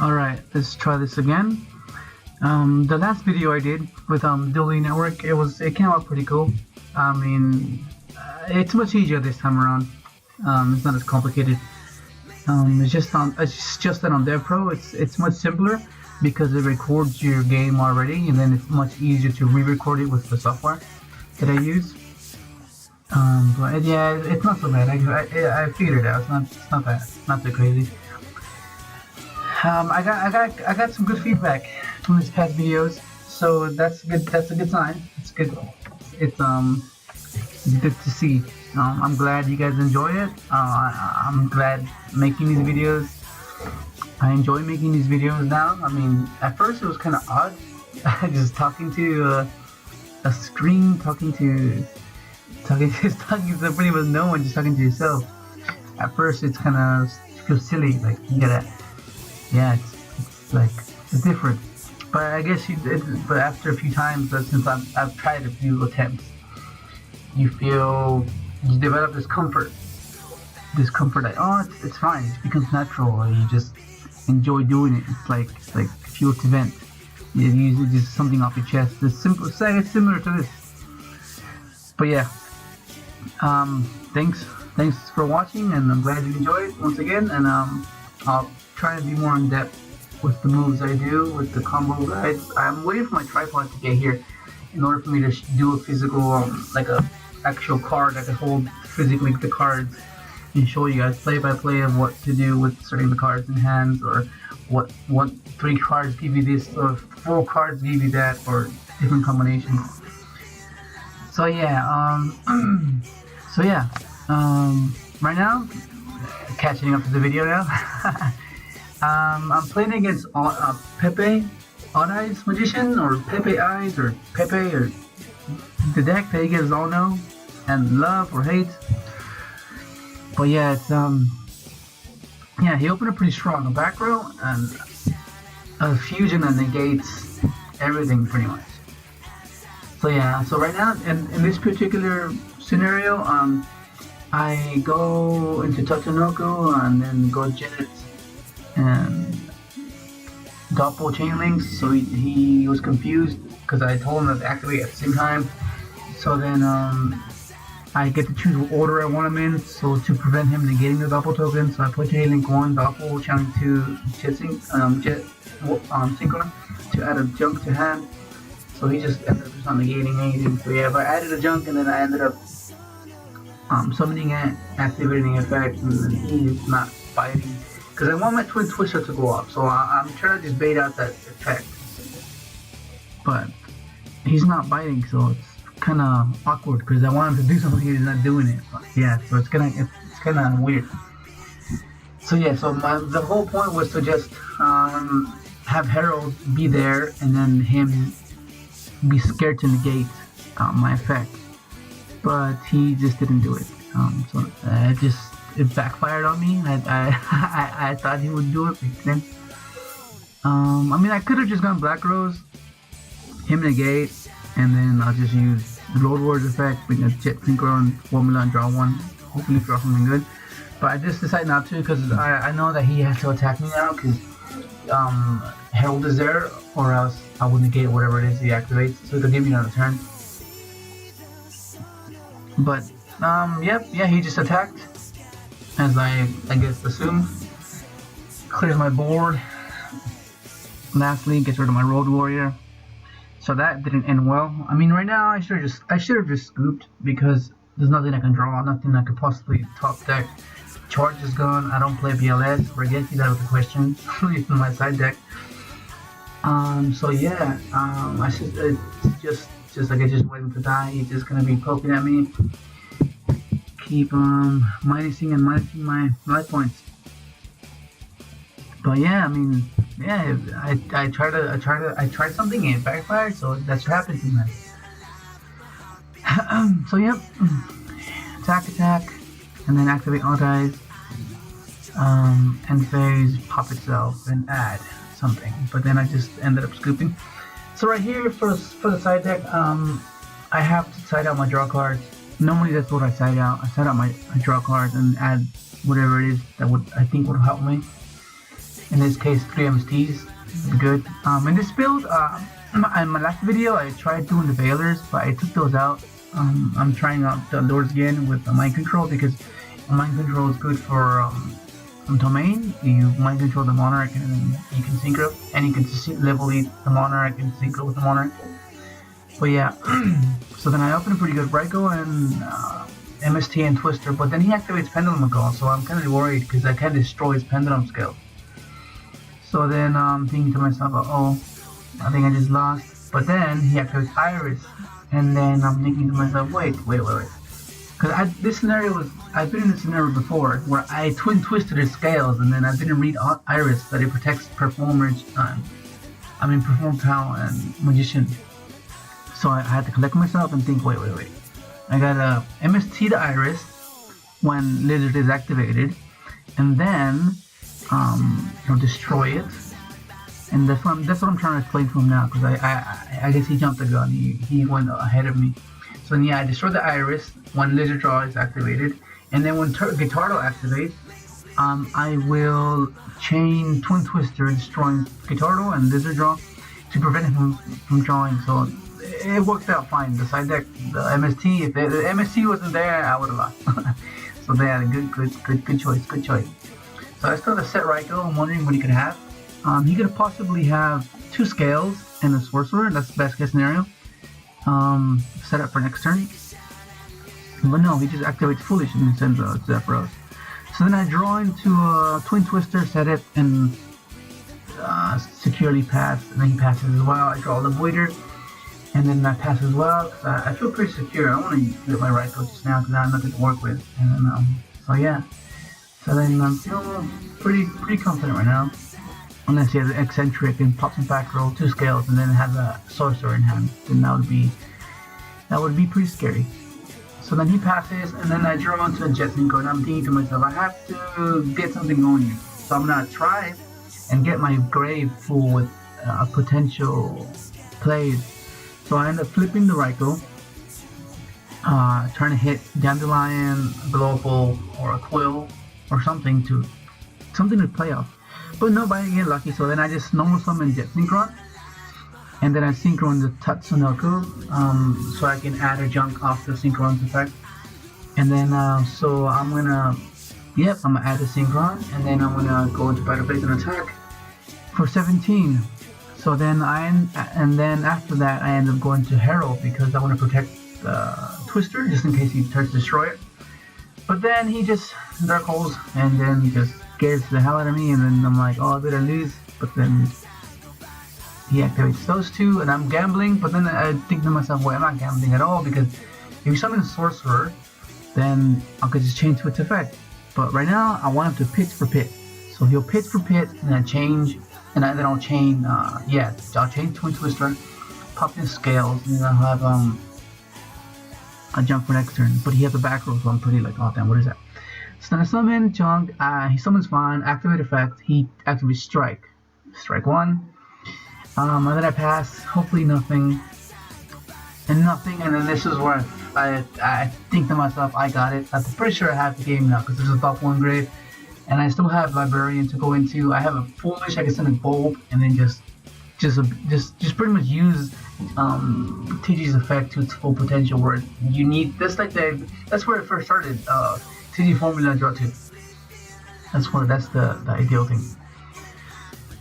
Alright, let's try this again. The last video I did with Duelingnetwork, it came out pretty cool. I mean, it's much easier this time around. It's not as complicated. It's just that on DevPro, it's much simpler because it records your game already, and then it's much easier to re-record it with the software that I use. But yeah, it's not so bad. I figured it out. It's not bad. Not too crazy. I got some good feedback from these past videos, so that's good. That's a good sign. It's good. It's good to see. I'm glad you guys enjoy it. I'm glad making these videos. I enjoy making these videos now. I mean, at first it was kind of odd, just talking to a screen, talking to pretty much no one, just talking to yourself. At first, it's kind of feels silly, like you gotta. Yeah, it's like it's different, but I guess but after a few times, since I've tried a few attempts, you develop this comfort that it's fine, it becomes natural, or you just enjoy doing it. It's like fuel to vent. You use just something off your chest. It's simple. It's similar to this, but yeah. Thanks for watching, and I'm glad you enjoyed it once again. And I'll try to be more in depth with the moves I do, with the combo guides. I'm waiting for my tripod to get here in order for me to do a physical, like a actual card I can hold physically the cards and show you guys play by play of what to do with certain the cards in hands, or what 3 cards give you this, or 4 cards give you that, or different combinations. So yeah, right now, catching up to the video now. I'm playing against pepe.lol magician, or Pepe Eyes, or Pepe, or the deck that you guys all know and love or hate. But yeah, it's he opened it pretty strong. A back row and a fusion that negates everything pretty much. So yeah, so right now in this particular scenario, I go into Tatsunoko and then go Jet and Doppel chain links. So he was confused because I told him to activate at the same time. So then I get to choose what order I want him in. So to prevent him negating the Doppel token, so I put chain link 1, Doppel, chain 2, Jet Synchron to add a junk to hand. So he just ended up just not negating anything. So yeah, but I added a junk, and then I ended up summoning it, activating effect, and then he's not biting. Because I want my Twin Twister to go up, so I'm trying to just bait out that effect. But he's not biting, so it's kind of awkward, because I want him to do something and he's not doing it. But yeah, so it's kind of weird. So yeah, so the whole point was to just have Harold be there, and then him be scared to negate my effect, but he just didn't do it. So it backfired on me. I thought he would do it, but then I mean, I could have just gone Black Rose, him negate, and then I'll just use the Road Wars effect, bring a Jet Synchron formula and draw 1, hopefully draw something good. But I just decided not to, because I know that he has to attack me now, because Herald is there, or else I would negate whatever it is he activates, so it'll give me another turn. But he just attacked, as I guess assumed. Clears my board. Lastly, gets rid of my Road Warrior. So that didn't end well. I mean, right now I should have just scooped, because there's nothing I can draw, nothing I could possibly top deck. Charge is gone. I don't play BLS. Forget you, that was a question. It's in my side deck. So yeah, I should just like I just waiting to die. He's just gonna be poking at me. Keep minusing my life points. But yeah, I mean, yeah, I tried something and it backfired. So that's what happened to me. So yep, attack, and then activate all guys. End phase, pop itself, and add something. But then I just ended up scooping. So right here for the side deck, I have to side out my draw cards. Normally that's what I side out. I side out my draw cards and add whatever it is that I think would help me. In this case, 3 MSTs. Good. In this build, in my last video, I tried doing the Veilers, but I took those out. I'm trying out the Lords again with the mind control because mind control is good for domain. You mind control the Monarch and you can synchro, and you can level lead the Monarch and synchro with the Monarch. But yeah, so then I opened a pretty good Raikou and MST and Twister, but then he activates Pendulum Call, so I'm kind of worried because I can't destroy his Pendulum skill. So then I'm thinking to myself, oh, I think I just lost. But then he activates Iris, and then I'm thinking to myself, wait. Because this scenario I've been in this scenario before where I twin twisted his scales, and then I didn't read Iris that it protects Perform Pow and Magician. So I had to collect myself and think, wait. I got a MST to Iris when Lizard is activated, and then destroy it. And that's what I'm trying to explain to him now, because I guess he jumped the gun. He went ahead of me. So yeah, I destroyed the Iris when Lizard Draw is activated, and then when Guitardo activates, I will chain Twin Twister, destroying Guitardo and Lizard Draw to prevent him from drawing. So it worked out fine. The side deck, the MST, if the MST wasn't there, I would have lost. So they had a good choice. So I still have a set Raikou. I'm wondering what he could have. He could possibly have 2 scales and a sorcerer. That's the best case scenario. Set up for next turn. But no, he just activates Foolish and sends Zephyros. So then I draw into a Twin Twister, set it, and securely pass. And then he passes as well. I draw the Voider, and then I pass as well. I feel pretty secure. I want to get my Raikou just now because I have nothing to work with. And then, so yeah. So then I'm feeling pretty confident right now. Unless he has an Eccentric and pops him back roll 2 scales and then has a Sorcerer in hand, then that would be pretty scary. So then he passes, and then I draw into a Jet Synchron, and I'm thinking to myself, I have to get something going here. So I'm gonna try and get my grave full with potential plays. So I end up flipping the Raikou, trying to hit Dandelion, Blowable, or a Quill, or something to play off. But no, but I get lucky, so then I just normal summon Jet Synchron, and then I Synchron the Tatsunoko, so I can add a junk off the Synchron's effect. And then, so I'm gonna add the Synchron, and then I'm gonna go into battle phase and attack for 17. So then and then after that, I end up going to Herald because I want to protect Twister just in case he tries to destroy it. But then he just Dark Holes, and then he just scares the hell out of me, and then I'm like, oh, did I lose? But then he activates those 2, and I'm gambling, but then I think to myself, well, I'm not gambling at all, because if you summon a Sorcerer, then I could just change to its effect. But right now, I want him to pitch for pit. So he'll pitch for pit, and then change, and then I'll chain, I'll chain Twin Twister, pop his scales, and then I'll have, a jump for next turn. But he has a back row, so I'm pretty like, oh damn, what is that? So then I summon Junk, he summons fine, activate effect, he activates Strike 1, and then I pass, hopefully nothing, and then this is where I think to myself, I got it. I'm pretty sure I have the game now, because there's a top 1 grave, and I still have Librarian to go into. I have a Foolish, I can send a Bulb, and then just pretty much use TG's effect to its full potential, where you need, that's where it first started, TG Formula Draw 2. That's the ideal thing.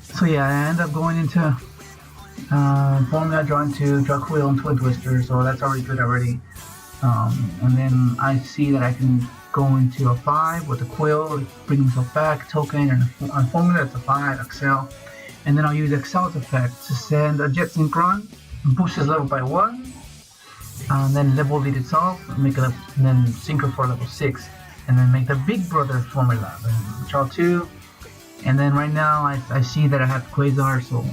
So yeah, I end up going into Formula Draw 2, Draw Quill and Twin Twister, so that's already good already. And then I see that I can go into a 5 with a Quill, bring myself back, token, and on Formula it's a 5, Excel. And then I'll use Excel's effect to send a Jet Synchron, boost his level by 1, and then level lead itself, and then Synchro for level 6. And then make the Big Brother formula, and draw 2, and then right now I see that I have Quasar, so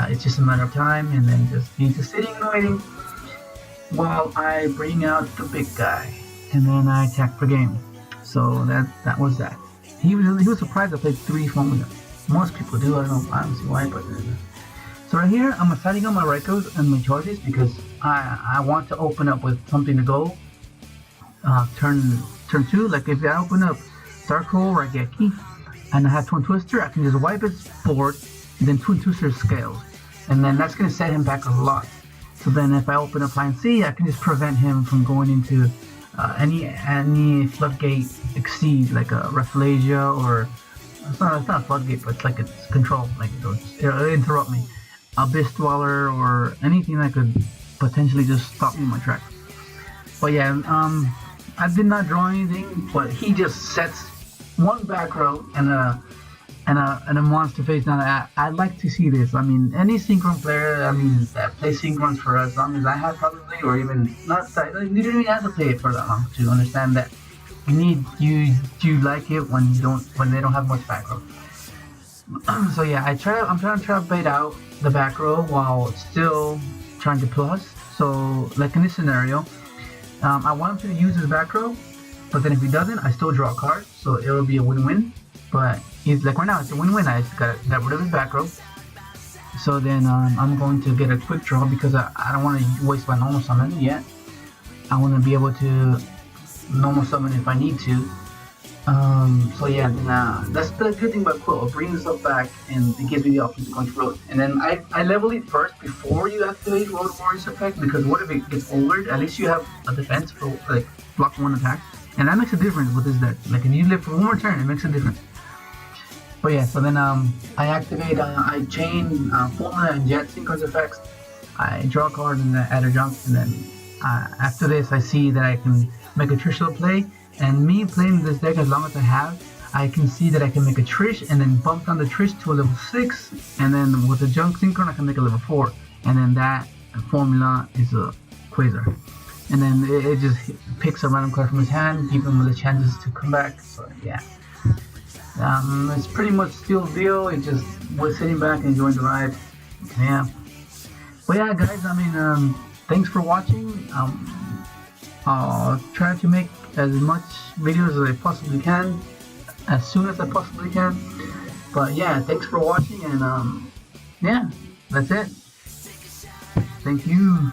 it's just a matter of time, and then just need to sitting and waiting while I bring out the big guy, and then I attack for game. So that was that. He was surprised I played 3 formulas. Most people do, I don't see why, but so right here I'm setting up my Raikous and my charges because I want to open up with something to go turn 2. Like if I open up Dark Hole Raigeki, and I have Twin Twister, I can just wipe his board, and then Twin Twister scales. And then that's going to set him back a lot. So then if I open up Plan C, I can just prevent him from going into any floodgate exceed, like a Rafflesia, or it's not a floodgate, but it's like it's control, like it'll interrupt me. Abyss Dweller or anything that could potentially just stop me in my tracks. But yeah, I did not draw anything, but he just sets one back row and a monster face down. I'd like to see this. I mean, any Synchron player, that plays Synchrons for as long as I have probably, or even not that, you don't even have to play it for that long to understand that you like it when they don't have much back row. So yeah, I'm trying to bait out the back row while still trying to plus. So like in this scenario, I want him to use his back row, but then if he doesn't, I still draw a card, so it will be a win-win. But he's like right now, it's a win-win. I just got rid of his back row. So then I'm going to get a quick draw because I don't want to waste my normal summon yet. I want to be able to normal summon if I need to. So yeah, that's the good thing about Quill. It brings up back and it gives me the option to go into Road. And then I level it first before you activate Road Warrior's effect, because what if it gets overed? At least you have a defense for like block one attack. And that makes a difference with this deck. Like if you live for one more turn, it makes a difference. But yeah, so then I activate, I chain Formula and Jet Synchron's effects. I draw a card and add a junk, and then after this I see that I can make a Trishula play. And me playing this deck as long as I have, I can see that I can make a Trish and then bump down the Trish to a level 6, and then with the Junk Synchron I can make a level 4, and then that formula is a Quasar. And then it just picks a random card from his hand, giving him the chances to come back. So yeah, it's pretty much still deal. It just was sitting back and enjoying the ride. Yeah, but yeah, guys, thanks for watching. I'll try to make as much videos as I possibly can, as soon as I possibly can. But yeah, thanks for watching, and yeah, that's it. Thank you.